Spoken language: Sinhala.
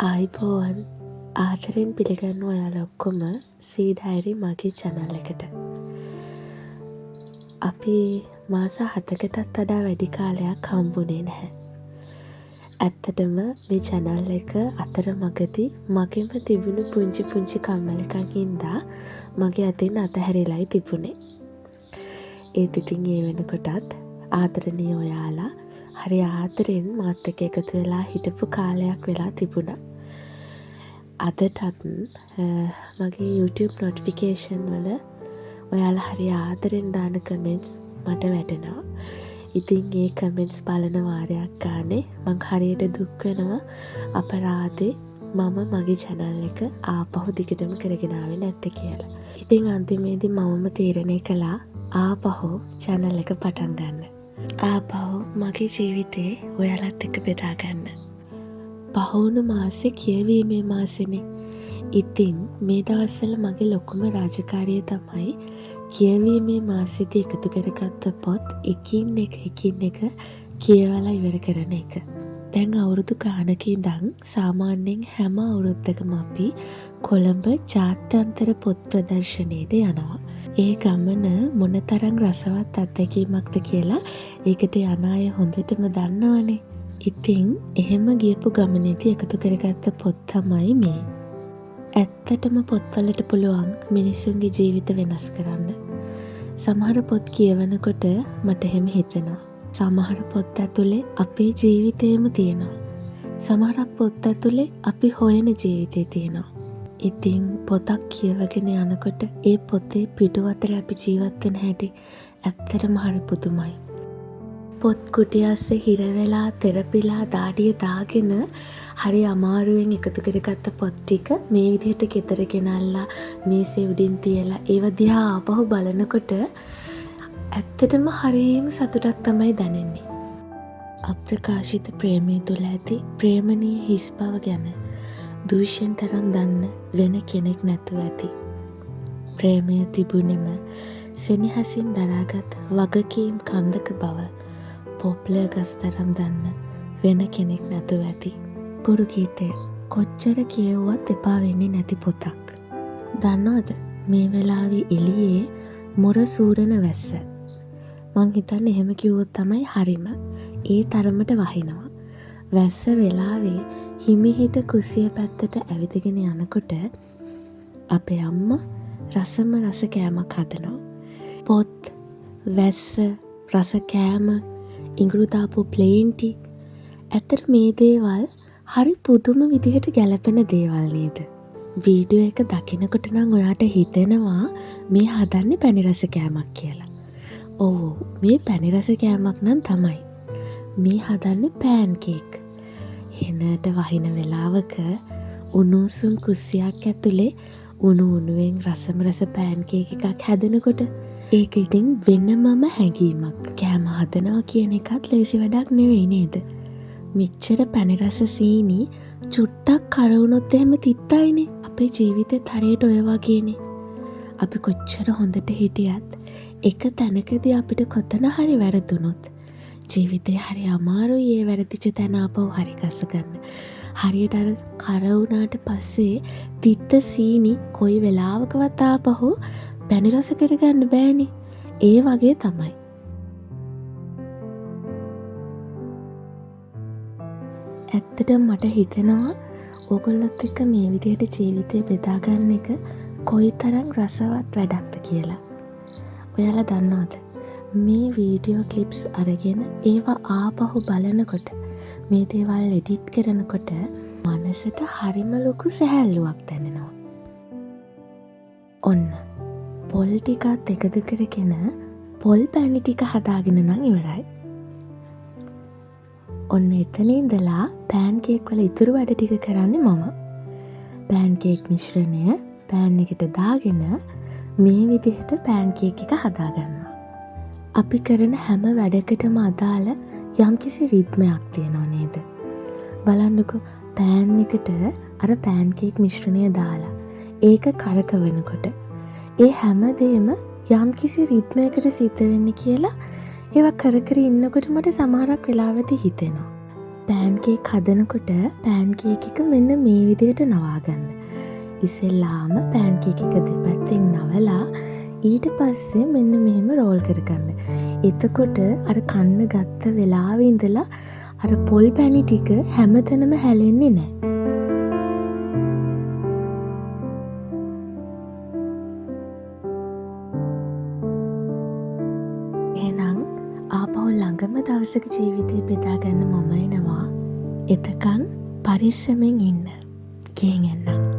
ආයිබෝවන් ආදරෙන් පිළිගන්න ඔයාලා ඔක්කොම සී ඩයරි මගේ channel එකට. අපි මාස 7කටත් වඩා වැඩි කාලයක් හම්බුනේ නැහැ. ඇත්තටම මේ channel එක අතරමඟදී මගෙම තිබුණු පුංචි කම්මැලිකම් හින්දා මගේ අතින් අතහැරිලායි තිබුණේ. ඒත් ඉතින් ඒ වෙනකොටත් ආදරණීය ඔයාලා හරි ආදරෙන් මාත් එක්ක එකතු වෙලා හිටපු කාලයක් වෙලා තිබුණා. අදටත් මගේ YouTube notification වල ඔයාලා හරි ආදරෙන් දාන කමෙන්ට්ස් මට වැටෙනවා. ඉතින් ඒ කමෙන්ට්ස් බලන වාරයක් ගානේ මං හරියට දුක් වෙනවා අපරාධේ මම මගේ channel එක ආපහු දිගටම කරගෙන ආවේ නැත්තේ කියලා. ඉතින් අන්තිමේදී මමම තීරණය කළා ආපහු channel එක පටන් ගන්න. ආපහු මගේ ජීවිතේ ඔයාලත් එක්ක බෙදා ගන්න. පහවුණු මාසේ කියවීමේ මාසෙනේ. ඉතින් මේ දවස්වල මගේ ලොකුම රාජකාරිය තමයි කියවීමේ මාසෙදී එකතු කරගත්ත පොත් එකින් එක කියවලා ඉවර කරන එක. දැන් අවුරුදු ගානක ඉඳන් සාමාන්‍යයෙන් හැම අවුරුද්දකම අපි කොළඹ ජාත්‍යන්තර පොත් ප්‍රදර්ශනයට යනවා. ඒ ගමන මොනතරම් රසවත් අත්දැකීමක්ද කියලා ඒකට යන අය හොඳටම දන්නවනේ. ඉතින් එහෙම ගියපු ගමනේදී එකතු කරගත්ත පොත් තමයි මේ. ඇත්තටම පොත්වලට පුළුවන් මිනිසුන්ගේ ජීවිත වෙනස් කරන්න. සමහර පොත් කියවනකොට මට එහෙම හිතෙනවා. සමහර පොත් ඇතුලේ අපේ ජීවිතේම තියෙනවා. සමහරක් පොත් ඇතුලේ අපි හොයන ජීවිතේ තියෙනවා. ඉතින් පොතක් කියවගෙන යනකොට ඒ පොතේ පිටුවතර අපි ජීවත් වෙන හැටි ඇත්තටම හරි පුදුමයි. පොත් කුටිය ඇස්සේ හිර වෙලා තෙරපිලා දාඩිය දාගෙන හරි අමාරුවෙන් එකතු කරගත්ත පොත් ටික මේ විදිහට ගෙදර ගෙනල්ලා මේසේ උඩින් තියලා ඒව දිහා ආපහු බලනකොට ඇත්තටම හරිම සතුටක් තමයි දැනෙන්නේ. අප්‍රකාශිත ප්‍රේමය තුළ ඇති ප්‍රේමණීය හිස් බව ගැන දූෂණ තරම් දන්න වෙන කෙනෙක් නැතුව ඇති. ප්‍රේමය තිබුණෙම සෙනෙහසින් දරාගත් වගකීම් කන්දක බව පොප්ලර් ගස් තරම් දන්න වෙන කෙනෙක් නැතුව ඇති. පුරු ගීතය කොච්චර කියවුවත් එපා වෙන්නේ නැති පොතක්. දන්නවද මේ වෙලාවේ එළියේ මොර සූරන වැස්ස. මං හිතන්නේ එහෙම කිව්වොත් තමයි හරිම. ඒ තරමට වහිනවා. වැස්ස වෙලාවේ හිමිහිට කුසිය පැත්තට ඇවිදගෙන යනකොට අපේ අම්මා රසම රස කෑමක් හදනවා. පොත්, වැස්ස, රස කෑම, ඉඟුරු දාපු ප්ලේන්ටි. ඇත්තට මේ දේවල් හරි පුදුම විදිහට ගැලපෙන දේවල් නේද? වීඩියෝ එක දකිනකොට නම් ඔයාට හිතෙනවා මේ හදන්නේ පැණි රස කෑමක් කියලා. ඔව්, මේ පැණි රස කෑමක් නම් තමයි. මේ හදන්නේ පෑන් කේක්. හෙනට වහින වෙලාවක උණුසුම් කුස්සියක් ඇතුලේ උණුවෙන් රසම රස පෑන් කේක් එකක් හැදෙනකොට ඒක ඉතින් වෙනමම හැඟීමක්. කෑම හදනවා කියන එකත් ලේසි වැඩක් නෙවෙයි නේද? මෙච්චර පැණි රස සීනි චුට්ටක් කර වුණොත් එහෙම තිත්තයිනේ. අපේ ජීවිතේත් හරියට ඔය වගේනේ. අපි කොච්චර හොඳට හිටියත් එක තැනකදී අපිට කොතන හරි වැරදුනොත් ජීවිතේ හරි අමාරුයි ඒ වැරදිච්ච තැන ආපහු හරි ගස්ස ගන්න. හරියට අර කර වුණාට පස්සේ තිත්ත සීනි කොයි වෙලාවකවත් ආපහු පැණි රස කරගන්න බෑනේ. ඒ වගේ තමයි. ඇත්තටම මට හිතෙනවා ඕගොල්ලොත් එක්ක මේ විදිහට ජීවිතේ බෙදා ගන්න එක කොයිතරම් රසවත් වැඩක්ද කියලා. ඔයාලා දන්නවද? මේ වීඩියෝ ක්ලිප්ස් අරගෙන ඒවා ආපහු බලනකොට මේ දේවල් එඩිට් කරනකොට මනසට හරිම ලොකු සැහැල්ලුවක් දැනෙනවා. ඔන්න පොල් ටිකත් එකතු කරගෙන පොල් පැණි ටික හදාගෙන නම් ඉවරයි. ඔන්න එතන ඉඳලා පෑන් කේක් වල ඉතුරු වැඩ ටික කරන්නේ මම. පෑන් කේක් මිශ්‍රණය පෑන් එකට දාගෙන මේ විදිහට පෑන් කේක් එක හදාගන්නවා. අපි කරන හැම වැඩකටම අදාළ යම්කිසි රිද්මයක් තියෙනවා නේද? බලන්නකෝ පෑන් එකට අර පෑන් කේක් මිශ්‍රණය දාලා ඒක කරකවනකොට ඒ හැමදේම යම්කිසි රිද්මයකට සිද්ධ වෙන්නේ කියලා ඒවා කර කර ඉන්නකොට මට සමහරක් වෙලාවෙදි හිතෙනවා පෑන් කේක් හදනකොට පෑන් කේක් එක මෙන්න මේ විදිහට නවාගන්න. ඉස්සෙල්ලාම පෑන් කේක් එක දෙපැත්තෙන් නවලා ඊට පස්සේ මෙන්න මෙහෙම රෝල් කරගන්න. එතකොට අර කන්න ගත්ත වෙලාවෙ ඉඳලා අර පොල් පැණි ටික හැමතැනම හැලෙන්නේ නැහැ. එහෙනම් ආපහු ළඟම දවසක ජීවිතේ බෙදාගන්න මම එනවා. එතකන් පරිස්සමෙන් ඉන්න. ගෙන් එන්න.